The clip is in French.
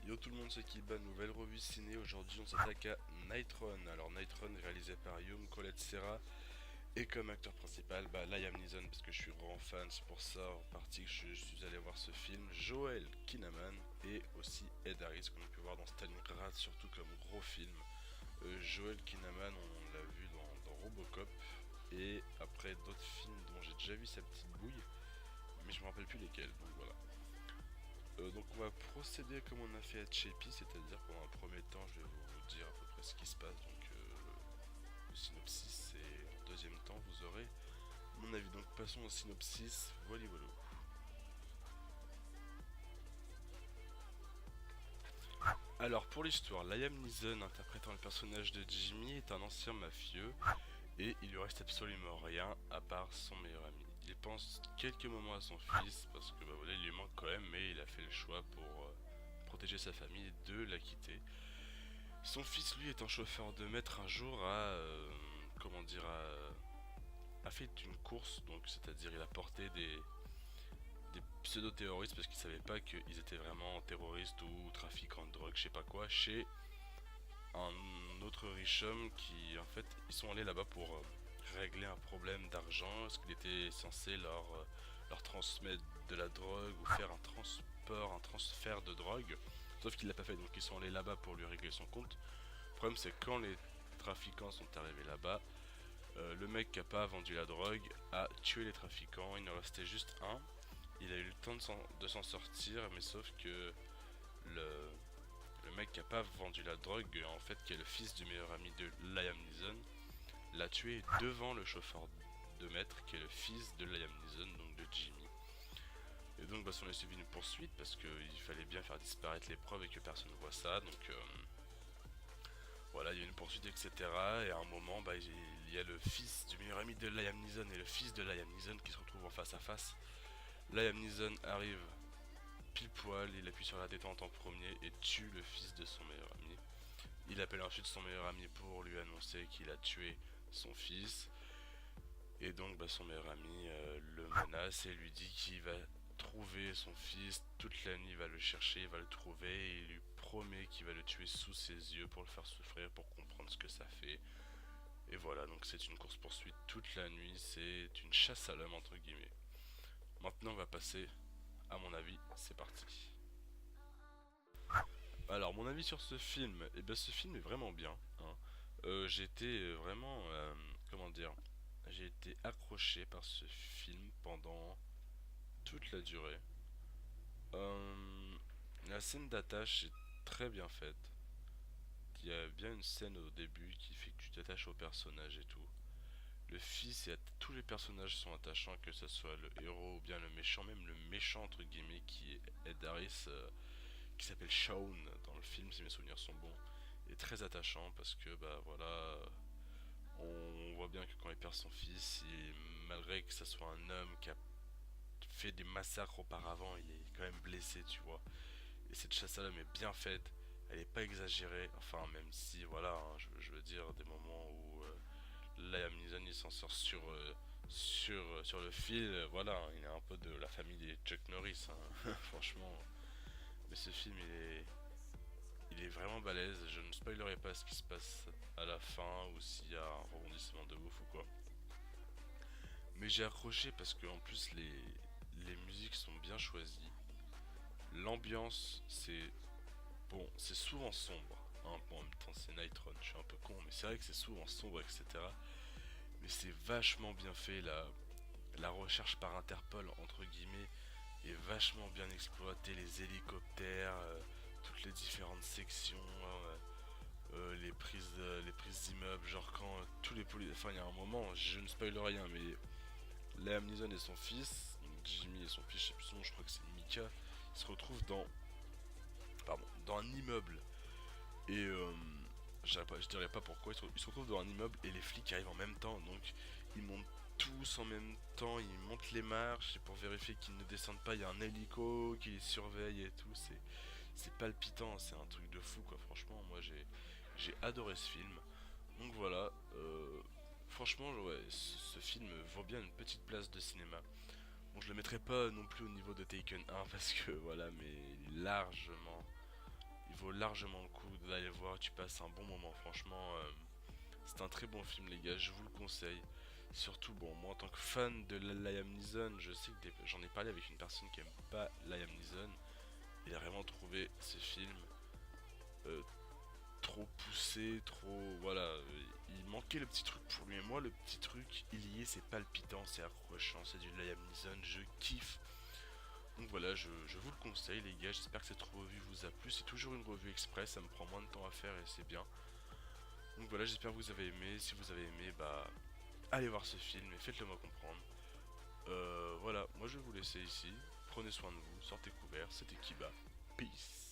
Yo tout le monde, c'est Kiba, nouvelle revue ciné. Aujourd'hui on s'attaque à Night Run. Alors Night Run réalisé par Youm Colette Serra et comme acteur principal Liam Neeson, parce que je suis grand fan, c'est pour ça en partie que je suis allé voir ce film. Joel Kinnaman et aussi Ed Harris qu'on a pu voir dans Stalingrad, surtout comme gros film. Joel Kinnaman on l'a vu dans Robocop et après d'autres films dont j'ai déjà vu sa petite bouille, mais je me rappelle plus lesquels, donc voilà. Donc on va procéder comme on a fait à Chepi, c'est-à-dire pendant un premier temps je vais vous dire à peu près ce qui se passe, donc le synopsis, et en deuxième temps vous aurez mon avis. Donc passons au synopsis, voilà voilà. Alors pour l'histoire, Liam Neeson interprétant le personnage de Jimmy est un ancien mafieux et il lui reste absolument rien à part son meilleur ami. Il pense quelques moments à son fils parce que voilà, il lui manque quand même, mais il a fait le choix pour protéger sa famille et de la quitter. Son fils lui est un chauffeur de maître un jour comment dire a fait une course, donc c'est-à-dire il a porté des pseudo-terroristes parce qu'il savait pas qu'ils étaient vraiment terroristes ou trafiquants de drogue, je sais pas quoi, chez un autre riche homme qui en fait ils sont allés là-bas pour régler un problème d'argent, parce qu'il était censé leur transmettre de la drogue ou faire un transfert de drogue, sauf qu'il l'a pas fait, donc ils sont allés là-bas pour lui régler son compte. Le problème c'est que quand les trafiquants sont arrivés là-bas, le mec qui a pas vendu la drogue a tué les trafiquants, il en restait juste un. Il a eu le temps de s'en sortir, mais sauf que le, le mec qui a pas vendu la drogue, en fait, qui est le fils du meilleur ami de Liam Neeson, l'a tué devant le chauffeur de maître, qui est le fils de Liam Neeson, donc de Jimmy. Et donc, on a suivi une poursuite parce qu'il fallait bien faire disparaître les preuves et que personne ne voit ça. Donc, voilà, il y a une poursuite, etc. Et à un moment, il y a le fils du meilleur ami de Liam Neeson et le fils de Liam Neeson qui se retrouvent en face à face. Liam Neeson arrive pile poil, il appuie sur la détente en premier et tue le fils de son meilleur ami. Il appelle ensuite son meilleur ami pour lui annoncer qu'il a tué son fils. Et donc son meilleur ami le menace et lui dit qu'il va trouver son fils toute la nuit, il va le chercher, il va le trouver et il lui promet qu'il va le tuer sous ses yeux pour le faire souffrir, pour comprendre ce que ça fait. Et voilà, donc c'est une course-poursuite toute la nuit, c'est une chasse à l'homme entre guillemets. Maintenant on va passer à mon avis, c'est parti. Alors mon avis sur ce film, et bien ce film est vraiment bien, hein. J'ai été vraiment, comment dire, j'ai été accroché par ce film pendant toute la durée. Euh, la scène d'attache est très bien faite. Il y a bien une scène au début qui fait que tu t'attaches au personnage et tout. Le fils et tous les personnages sont attachants, que ce soit le héros ou bien le méchant, même le méchant entre guillemets qui est Ed Harris, qui s'appelle Shaun dans le film si mes souvenirs sont bons, est très attachant parce que voilà, on voit bien que quand il perd son fils, malgré que ce soit un homme qui a fait des massacres auparavant, il est quand même blessé, tu vois. Et cette chasse à l'homme est bien faite, elle est pas exagérée, enfin même si voilà, hein, je veux dire des moments où Liam Neeson il s'en sort sur le fil, voilà, hein, il est un peu de la famille des Chuck Norris, hein, franchement. Mais ce film il est vraiment balèze, je ne spoilerai pas ce qui se passe à la fin ou s'il y a un rebondissement de ouf ou quoi. Mais j'ai accroché parce que en plus les musiques sont bien choisies. L'ambiance c'est bon, c'est souvent sombre, hein. Bon, en même temps c'est Night Run, je suis un peu con, mais c'est vrai que c'est souvent sombre, etc. Mais c'est vachement bien fait, la recherche par Interpol entre guillemets est vachement bien exploitée, les hélicoptères, toutes les différentes sections, les prises d'immeubles, genre quand tous les policiers, enfin il y a un moment, je ne spoil rien, mais Liam Neeson et son fils, donc Jimmy et son fils, je sais plus son nom, je crois que c'est Mika, ils se retrouvent dans un immeuble et je dirais pas pourquoi, ils se retrouvent dans un immeuble et les flics arrivent en même temps, donc ils montent tous en même temps, ils montent les marches et pour vérifier qu'ils ne descendent pas, il y a un hélico qui les surveille et tout, c'est palpitant, c'est un truc de fou quoi, franchement, moi j'ai adoré ce film. Donc voilà, franchement, ouais, ce film vaut bien une petite place de cinéma. Bon, je le mettrai pas non plus au niveau de Taken 1 parce que voilà, mais vaut largement le coup d'aller le voir, tu passes un bon moment, franchement, c'est un très bon film les gars, je vous le conseille. Surtout, bon, moi en tant que fan de Liam Neeson, je sais que j'en ai parlé avec une personne qui aime pas Liam Neeson, il a vraiment trouvé ce film euh, trop poussé, trop... Voilà, il manquait le petit truc pour lui, et moi le petit truc, il y est, c'est palpitant, c'est accrochant, c'est du Liam Neeson, je kiffe. Donc voilà, je vous le conseille les gars, j'espère que cette revue vous a plu, c'est toujours une revue express, ça me prend moins de temps à faire et c'est bien. Donc voilà, j'espère que vous avez aimé, si vous avez aimé, bah allez voir ce film et faites-le moi comprendre. Voilà, moi je vais vous laisser ici, prenez soin de vous, sortez couverts, c'était Kiba, peace.